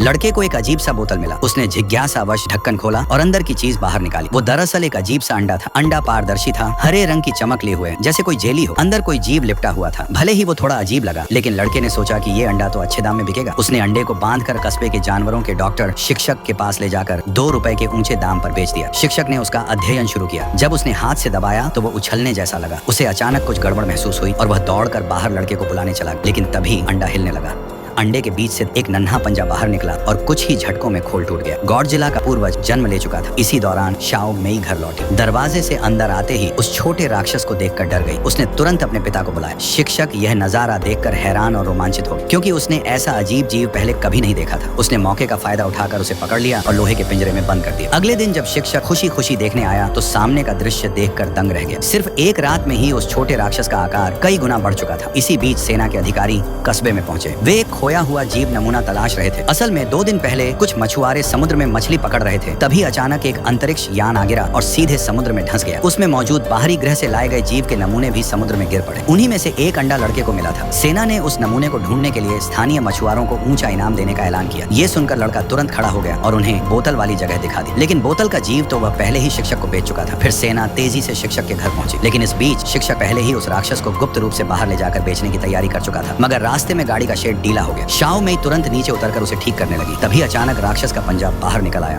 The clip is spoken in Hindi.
लड़के को एक अजीब सा बोतल मिला। उसने जिज्ञासावश ढक्कन खोला और अंदर की चीज बाहर निकाली। वो दरअसल एक अजीब सा अंडा था। अंडा पारदर्शी था, हरे रंग की चमक लिए हुए, जैसे कोई जेली हो। अंदर कोई जीव लिपटा हुआ था। भले ही वो थोड़ा अजीब लगा, लेकिन लड़के ने सोचा कि ये अंडा तो अच्छे दाम में बिकेगा। उसने अंडे को बांधकर कस्बे के जानवरों के डॉक्टर शिक्षक के पास ले जाकर 2 रुपए के ऊंचे दाम पर बेच दिया। शिक्षक ने उसका अध्ययन शुरू किया। जब उसने हाथ से दबाया तो वो उछलने जैसा लगा। उसे अचानक कुछ गड़बड़ महसूस हुई और वह दौड़कर बाहर लड़के को बुलाने चला, लेकिन तभी अंडा हिलने लगा। अंडे के बीच से एक नन्हा पंजा बाहर निकला और कुछ ही झटकों में खोल टूट गया। गॉडजिला का पूर्वज जन्म ले चुका था। इसी दौरान शाओ मेई घर लौटी। दरवाजे से अंदर आते ही उस छोटे राक्षस को देखकर डर गई। उसने तुरंत अपने पिता को बुलाया। शिक्षक यह नजारा देखकर हैरान और रोमांचित हो गया, क्योंकि उसने ऐसा अजीब जीव पहले कभी नहीं देखा था। उसने मौके का फायदा उठाकर उसे पकड़ लिया और लोहे के पिंजरे में बंद कर दिया। अगले दिन जब शिक्षक खुशी खुशी देखने आया तो सामने का दृश्य देखकर दंग रह गया। सिर्फ एक रात में ही उस छोटे राक्षस का आकार कई गुना बढ़ चुका था। इसी बीच सेना के अधिकारी कस्बे में पहुंचे। वे एक खोया हुआ जीव नमूना तलाश रहे थे। असल में 2 दिन पहले कुछ मछुआरे समुद्र में मछली पकड़ रहे थे। तभी अचानक एक अंतरिक्ष यान आ गिरा और सीधे समुद्र में धंस गया। उसमें मौजूद बाहरी ग्रह से लाए गए जीव के नमूने भी समुद्र में गिर पड़े। उन्हीं में से एक अंडा लड़के को मिला था। सेना ने उस नमूने को ढूंढने के लिए स्थानीय मछुआरों को ऊंचा इनाम देने का ऐलान किया। ये सुनकर लड़का तुरंत खड़ा हो गया और उन्हें बोतल वाली जगह दिखा दी। लेकिन बोतल का जीव तो वह पहले ही शिक्षक को बेच चुका था। फिर सेना तेजी से शिक्षक के घर पहुंची, लेकिन इस बीच शिक्षक पहले ही उस राक्षस को गुप्त रूप से बाहर ले जाकर बेचने की तैयारी कर चुका था। मगर रास्ते में गाड़ी का शेड ढीला हो गया। शाओ में तुरंत नीचे उतरकर उसे ठीक करने लगी। तभी अचानक राक्षस का पंजा बाहर निकल आया।